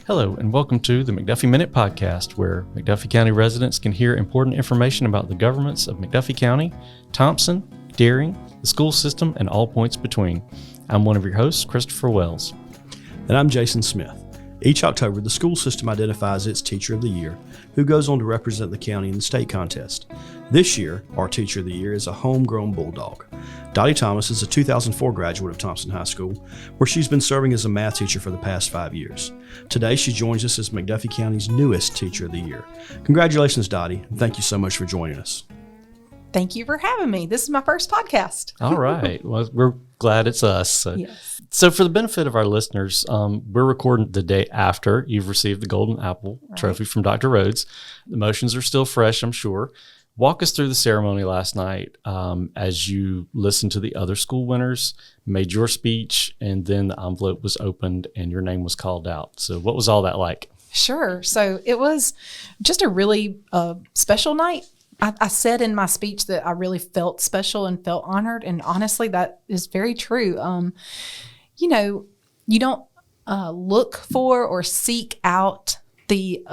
Hello, and welcome to the McDuffie Minute Podcast, where McDuffie County residents can hear important information about the governments of McDuffie County, Thomson, Deering, the school system, and all points between. I'm one of your hosts, Christopher Wells. And I'm Jason Smith. Each October, the school system identifies its Teacher of the Year, who goes on to represent the county in the state contest. This year, our Teacher of the Year is a homegrown bulldog. Dottie Thomas is a 2004 graduate of Thomson High School, where she's been serving as a math teacher for the past 5 years. Today, she joins us as McDuffie County's newest Teacher of the Year. Congratulations, Dottie, and thank you so much for joining us. Thank you for having me. This is my first podcast. All right. Well, we're glad it's us. Yes. So for the benefit of our listeners, we're recording the day after you've received the Golden Apple Trophy from Dr. Rhodes. The emotions are still fresh, I'm sure. Walk us through the ceremony last night as you listened to the other school winners, made your speech, and then the envelope was opened and your name was called out. So what was all that like? Sure. So it was just a really special night. I said in my speech that I really felt special and felt honored. And honestly, that is very true. You don't look for or seek out the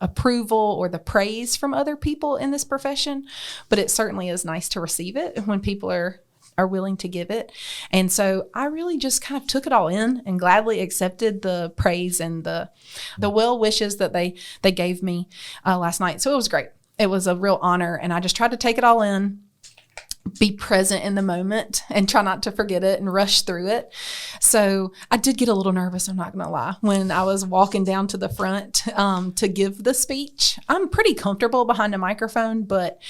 approval or the praise from other people in this profession, but it certainly is nice to receive it when people are willing to give it. And so I really just kind of took it all in and gladly accepted the praise and the well wishes that they gave me last night. So it was great. It was a real honor, and I just tried to take it all in, be present in the moment, and try not to forget it and rush through it. So I did get a little nervous, I'm not going to lie, when I was walking down to the front to give the speech. I'm pretty comfortable behind a microphone, but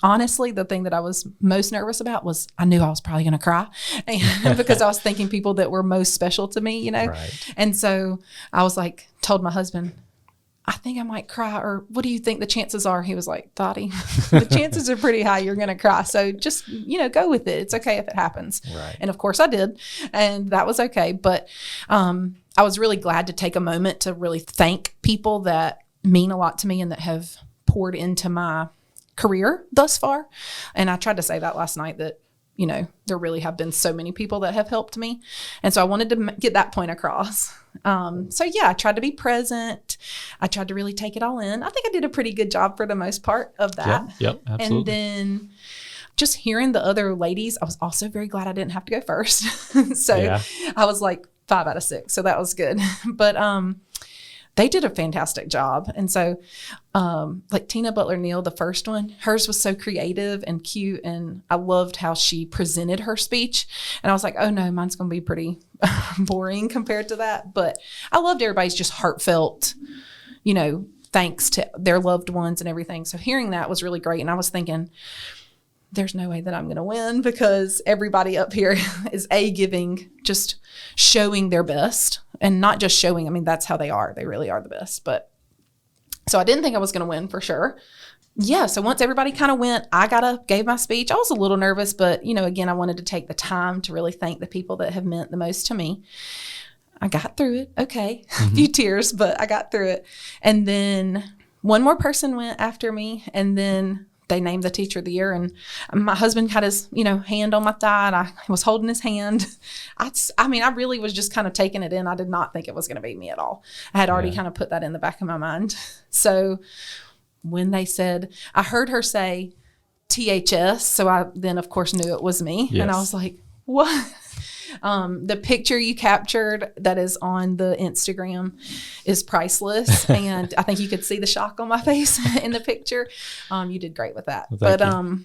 honestly, the thing that I was most nervous about was I knew I was probably going to cry and because I was thinking people that were most special to me, Right. And so I was like, told my husband, I think I might cry, or what do you think the chances are? He was like, Dottie, the chances are pretty high you're going to cry. So just, go with it. It's okay if it happens. Right. And of course I did. And that was okay. But I was really glad to take a moment to really thank people that mean a lot to me and that have poured into my career thus far. And I tried to say that last night that, there really have been so many people that have helped me. And so I wanted to get that point across. I tried to be present. I tried to really take it all in. I think I did a pretty good job for the most part of that. Yep, absolutely. And then just hearing the other ladies, I was also very glad I didn't have to go first. I was like 5 out of 6. So that was good. But they did a fantastic job. And so like Tina Butler-Neal, the first one, hers was so creative and cute. And I loved how she presented her speech. And I was like, oh no, mine's going to be pretty boring compared to that. But I loved everybody's just heartfelt, thanks to their loved ones and everything. So hearing that was really great. And I was thinking, there's no way that I'm going to win because everybody up here is giving, just showing their best, and not just showing. I mean, that's how they are. They really are the best. But so I didn't think I was going to win for sure. Yeah. So once everybody kind of went, I gave my speech. I was a little nervous, but again, I wanted to take the time to really thank the people that have meant the most to me. I got through it. Okay. A few tears, but I got through it. And then one more person went after me, and then they named the Teacher of the Year, and my husband had his, hand on my thigh, and I was holding his hand. I really was just kind of taking it in. I did not think it was going to be me at all. I had already kind of put that in the back of my mind. So when they said, I heard her say THS, so I then of course knew it was me. Yes. And I was like, what? The picture you captured that is on the Instagram is priceless. And I think you could see the shock on my face in the picture. You did great with that. Well,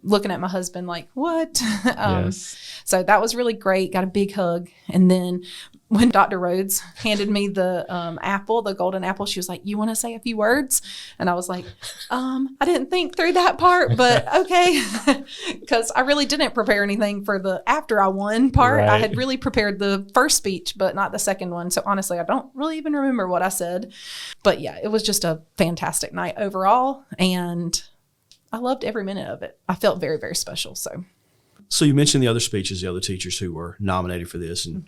looking at my husband like, what? Yes. So that was really great. Got a big hug. And then when Dr. Rhodes handed me the apple, the golden apple, she was like, you want to say a few words? And I was like, I didn't think through that part, but okay. Because I really didn't prepare anything for the after I won part. Right. I had really prepared the first speech, but not the second one. So honestly, I don't really even remember what I said. But yeah, it was just a fantastic night overall. And I loved every minute of it. I felt very, very special. So you mentioned the other speeches, the other teachers who were nominated for this. And,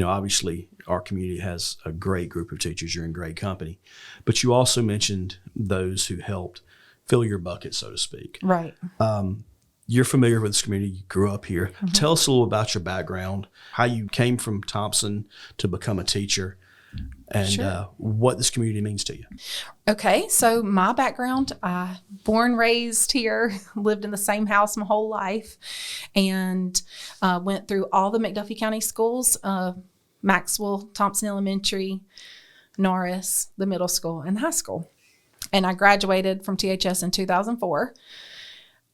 obviously our community has a great group of teachers. You're in great company. But you also mentioned those who helped fill your bucket, so to speak. Right. You're familiar with this community. You grew up here. Mm-hmm. Tell us a little about your background, how you came from Thomson to become a teacher. and what this community means to you. Okay, so my background, born, raised here, lived in the same house my whole life, and went through all the McDuffie County schools, Maxwell, Thomson Elementary, Norris, the middle school, and the high school. And I graduated from THS in 2004.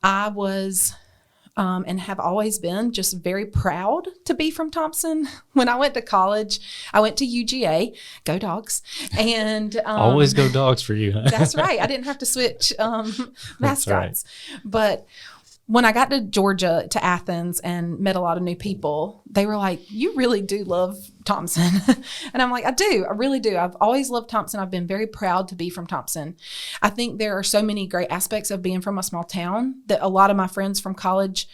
I was and have always been just very proud to be from Thomson. When I went to college, I went to UGA, go Dogs, and always go Dogs for you. Huh? That's right. I didn't have to switch mascots. Right. But when I got to Georgia, to Athens, and met a lot of new people, they were like, "You really do love Thomson." And I'm like, "I do. I really do. I've always loved Thomson. I've been very proud to be from Thomson." I think there are so many great aspects of being from a small town that a lot of my friends from college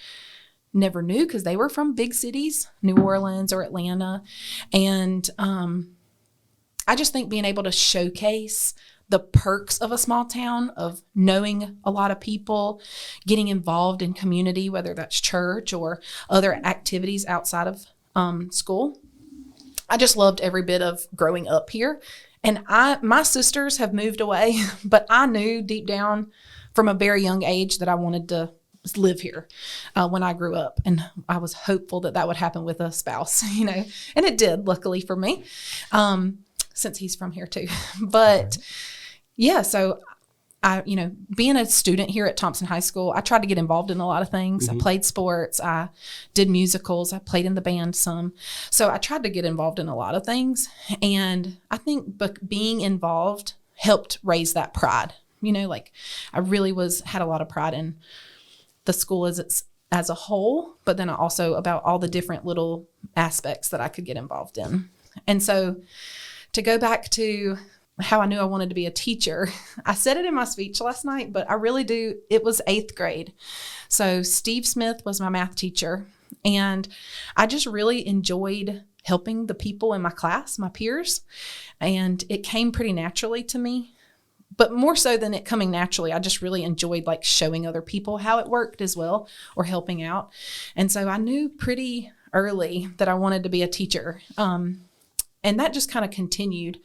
never knew because they were from big cities, New Orleans or Atlanta. And I just think being able to showcase the perks of a small town, of knowing a lot of people, getting involved in community, whether that's church or other activities outside of school. I just loved every bit of growing up here. And my sisters have moved away, but I knew deep down from a very young age that I wanted to live here when I grew up. And I was hopeful that that would happen with a spouse, and it did, luckily for me, since he's from here too. But yeah, so I, being a student here at Thomson High School, I tried to get involved in a lot of things. I played sports. I did musicals. I played in the band some. So I tried to get involved in a lot of things. And I think being involved helped raise that pride. I really had a lot of pride in the school as a whole, but then also about all the different little aspects that I could get involved in. And so to go back to how I knew I wanted to be a teacher, I said it in my speech last night, but I really do. It was 8th grade. So Steve Smith was my math teacher, and I just really enjoyed helping the people in my class, my peers, and it came pretty naturally to me. But more so than it coming naturally, I just really enjoyed showing other people how it worked as well, or helping out. And so I knew pretty early that I wanted to be a teacher. And that just kind of continued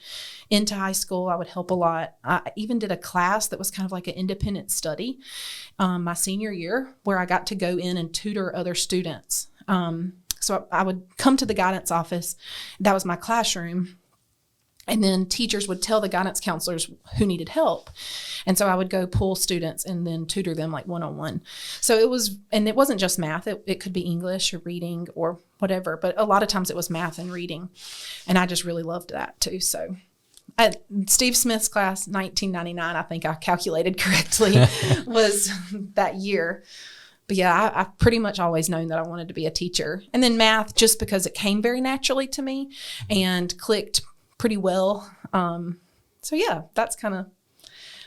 into high school. I would help a lot. I even did a class that was kind of like an independent study my senior year, where I got to go in and tutor other students. So I would come to the guidance office. That was my classroom. And then teachers would tell the guidance counselors who needed help. And so I would go pull students and then tutor them one-on-one. So it wasn't just math. It could be English or reading or whatever. But a lot of times it was math and reading. And I just really loved that too. So at Steve Smith's class, 1999, I think I calculated correctly, was that year. But yeah, I've pretty much always known that I wanted to be a teacher. And then math, just because it came very naturally to me and clicked pretty well. So yeah, that's kind of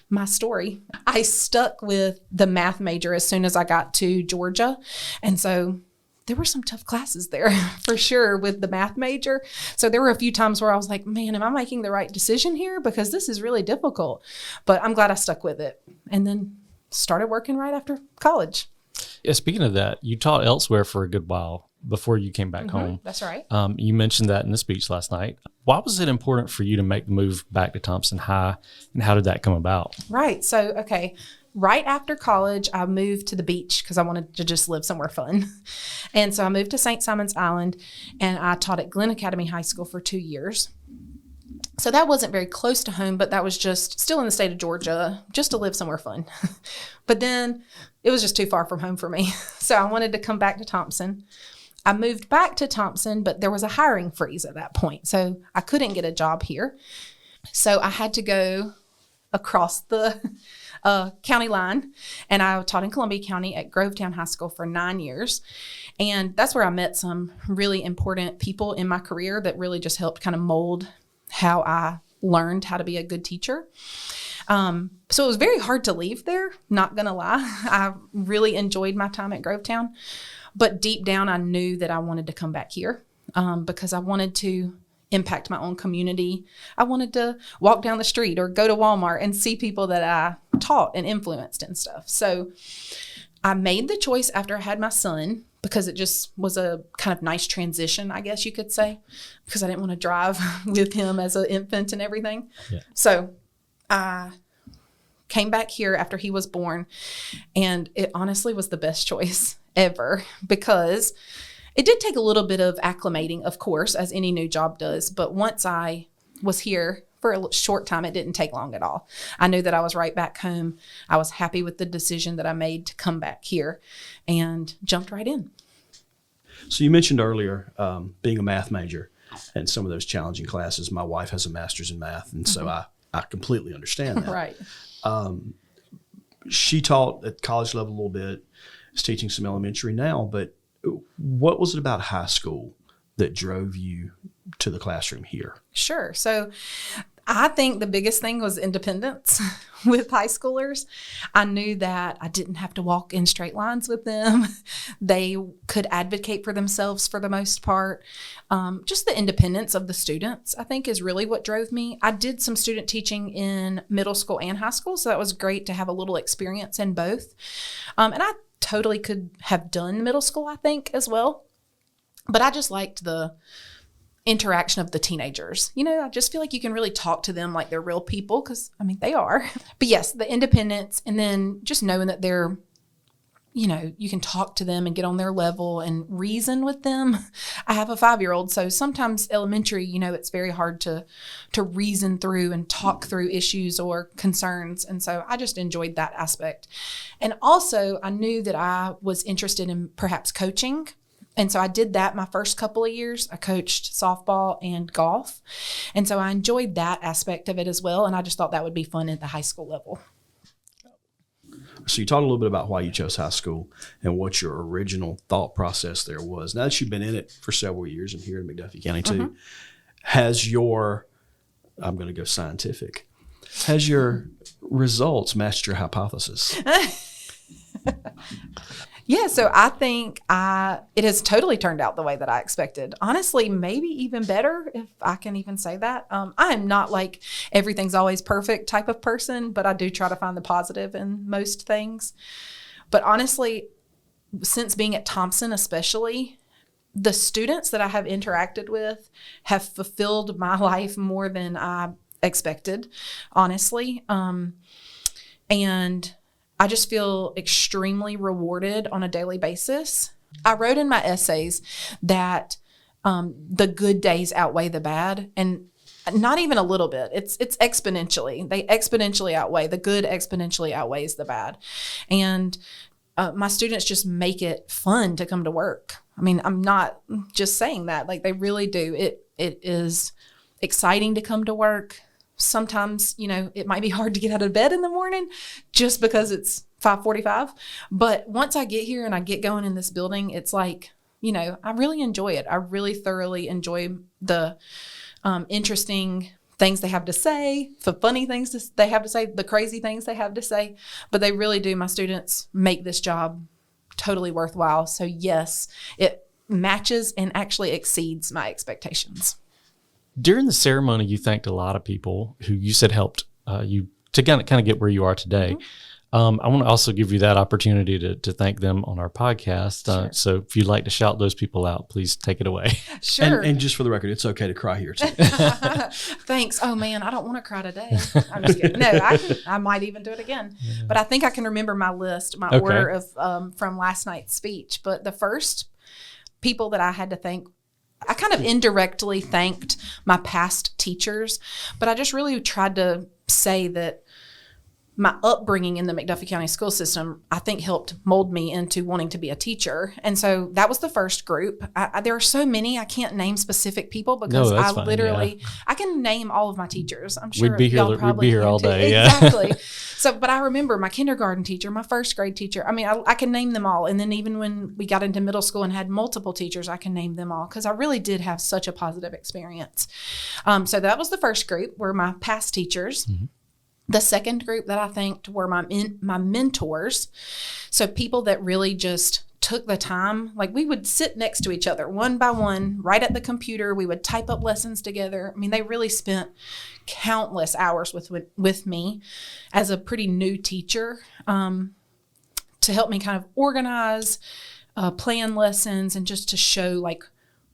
my story. I stuck with the math major as soon as I got to Georgia. And so there were some tough classes there for sure with the math major. So there were a few times where I was like, man, am I making the right decision here? Because this is really difficult. But I'm glad I stuck with it. And then started working right after college. Yeah, speaking of that, you taught elsewhere for a good while before you came back home. That's right. You mentioned that in the speech last night. Why was it important for you to make the move back to Thomson High, and how did that come about? Right. So, okay, right after college, I moved to the beach because I wanted to just live somewhere fun. And so I moved to St. Simon's Island, and I taught at Glenn Academy High School for 2 years. So that wasn't very close to home, but that was just still in the state of Georgia, just to live somewhere fun. But then it was just too far from home for me. So I wanted to come back to Thomson. I moved back to Thomson, but there was a hiring freeze at that point. So I couldn't get a job here. So I had to go across the county line, and I taught in Columbia County at Grovetown High School for 9 years. And that's where I met some really important people in my career that really just helped kind of mold how I learned how to be a good teacher. So it was very hard to leave there, not going to lie. I really enjoyed my time at Grovetown. But deep down, I knew that I wanted to come back here because I wanted to impact my own community. I wanted to walk down the street or go to Walmart and see people that I taught and influenced and stuff. So I made the choice after I had my son, because it just was a kind of nice transition, I guess you could say, because I didn't want to drive with him as an infant and everything. Yeah. So I came back here after he was born, and it honestly was the best choice ever, because it did take a little bit of acclimating, of course, as any new job does. But once I was here for a short time, it didn't take long at all. I knew that I was right back home. I was happy with the decision that I made to come back here and jumped right in. So you mentioned earlier being a math major and some of those challenging classes. My wife has a master's in math, and so I completely understand that. Right. She taught at college level a little bit, is teaching some elementary now, but what was it about high school that drove you to the classroom here? Sure. So I think the biggest thing was independence with high schoolers. I knew that I didn't have to walk in straight lines with them. They could advocate for themselves for the most part. Just the independence of the students, I think, is really what drove me. I did some student teaching in middle school and high school, so that was great to have a little experience in both. And I totally could have done middle school, I think, as well. But I just liked the interaction of the teenagers. I just feel like you can really talk to them like they're real people, because, they are. But yes, the independence, and then just knowing that they're, you can talk to them and get on their level and reason with them. I have a 5-year-old, so sometimes elementary, it's very hard to reason through and talk through issues or concerns. And so I just enjoyed that aspect. And also I knew that I was interested in perhaps coaching. And so I did that my first couple of years. I coached softball and golf. And so I enjoyed that aspect of it as well. And I just thought that would be fun at the high school level. So you talked a little bit about why you chose high school and what your original thought process there was. Now that you've been in it for several years and here in McDuffie County too, has your, I'm going to go scientific, has your results matched your hypothesis? Yeah, so I think it has totally turned out the way that I expected. Honestly, maybe even better, if I can even say that. I am not like everything's always perfect type of person, but I do try to find the positive in most things. But honestly, since being at Thomson especially, the students that I have interacted with have fulfilled my life more than I expected, honestly. And I just feel extremely rewarded on a daily basis. I wrote in my essays that the good days outweigh the bad, and not even a little bit. It's exponentially. They exponentially outweigh. The good exponentially outweighs the bad. And my students just make it fun to come to work. I'm not just saying that. Like, they really do. It is exciting to come to work. Sometimes, it might be hard to get out of bed in the morning just because it's 5:45. But once I get here and I get going in this building, it's like, I really enjoy it. I really thoroughly enjoy the interesting things they have to say, the funny things they have to say, the crazy things they have to say. But they really do. My students make this job totally worthwhile. So yes, it matches and actually exceeds my expectations. During the ceremony, you thanked a lot of people who you said helped you to kind of get where you are today. I want to also give you that opportunity to thank them on our podcast. Sure. So if you'd like to shout those people out, please take it away. Sure. And just for the record, it's okay to cry here too. Thanks. Oh man, I don't want to cry today. I'm just kidding. No, I might even do it again. Yeah. But I think I can remember my list, my order of from last night's speech. But the first people that I had to thank, I kind of indirectly thanked my past teachers, but I just really tried to say that my upbringing in the McDuffie County School System, I think, helped mold me into wanting to be a teacher. And so that was the first group. There are so many, I can't name specific people because I can name all of my teachers. I'm sure we'd be here all day. Exactly. So, but I remember my kindergarten teacher, my first grade teacher. I can name them all. And then even when we got into middle school and had multiple teachers, I can name them all because I really did have such a positive experience. So that was the first group, were my past teachers. Mm-hmm. The second group that I thanked were my mentors. So people that really just took the time. Like, we would sit next to each other one by one, right at the computer. We would type up lessons together. They really spent countless hours with me as a pretty new teacher to help me kind of organize, plan lessons and just to show like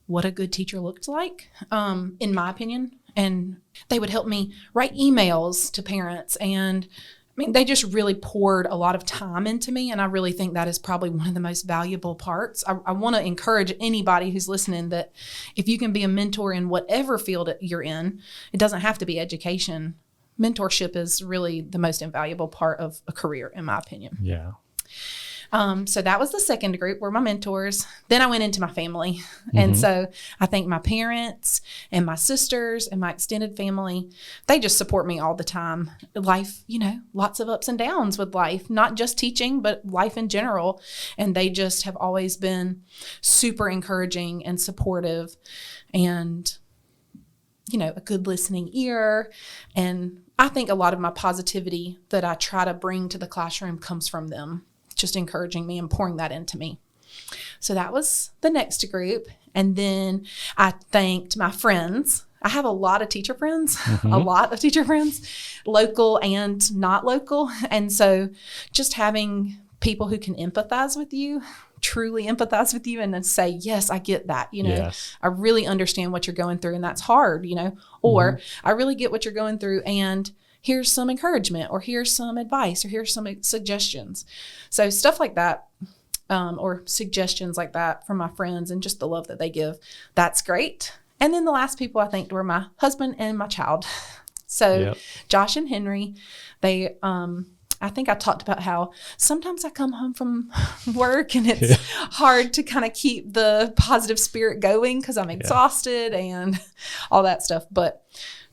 what a good teacher looked like, in my opinion. And they would help me write emails to parents. And I mean, they just really poured a lot of time into me. And I really think that is probably one of the most valuable parts. I want to encourage anybody who's listening that if you can be a mentor in whatever field you're in, it doesn't have to be education. Mentorship is really the most invaluable part of a career, in my opinion. Yeah. So that was the second group, were my mentors. Then I went into my family. And so I think my parents and my sisters and my extended family, they just support me all the time. Life, lots of ups and downs with life, not just teaching, but life in general. And they just have always been super encouraging and supportive and, a good listening ear. And I think a lot of my positivity that I try to bring to the classroom comes from them, just encouraging me and pouring that into me. So that was the next group. And then I thanked my friends. I have a lot of teacher friends, local and not local. And so just having people who can truly empathize with you and then say, yes, I get that. Yes. I really understand what you're going through and that's hard, or I really get what you're going through and here's some encouragement, or here's some advice, or here's some suggestions. So stuff like that, or suggestions like that from my friends and just the love that they give, that's great. And then the last people I thanked were my husband and my child. So Josh and Henry, they, I think I talked about how sometimes I come home from work and it's hard to kind of keep the positive spirit going because I'm exhausted and all that stuff. But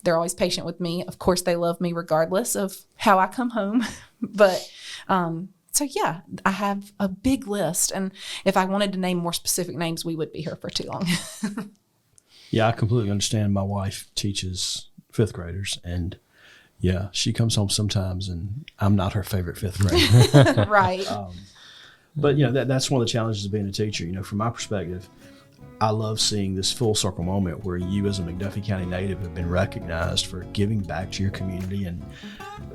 they're always patient with me. Of course, they love me regardless of how I come home. But so, yeah, I have a big list. And if I wanted to name more specific names, we would be here for too long. Yeah, I completely understand. My wife teaches fifth graders, and she comes home sometimes, and I'm not her favorite fifth grader. Right. But, that's one of the challenges of being a teacher. From my perspective, I love seeing this full circle moment where you as a McDuffie County native have been recognized for giving back to your community. And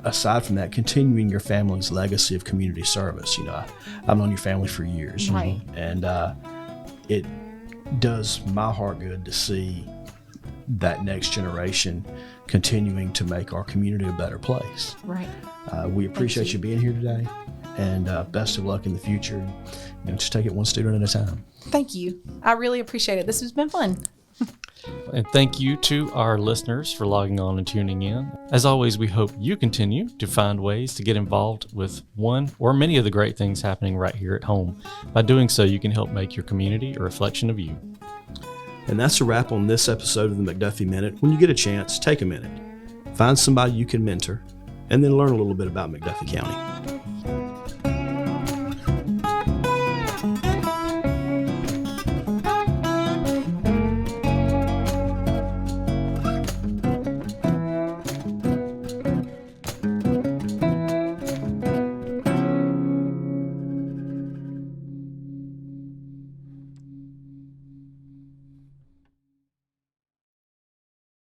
aside from that, continuing your family's legacy of community service. I've known your family for years. Right. And it does my heart good to see that next generation continuing to make our community a better place. Right. We appreciate you being here today, and best of luck in the future. Just take it one student at a time. Thank you. I really appreciate it. This has been fun. And thank you to our listeners for logging on and tuning in. As always, we hope you continue to find ways to get involved with one or many of the great things happening right here at home. By doing so, you can help make your community a reflection of you. And that's a wrap on this episode of the McDuffie Minute. When you get a chance, take a minute. Find somebody you can mentor, and then learn a little bit about McDuffie County.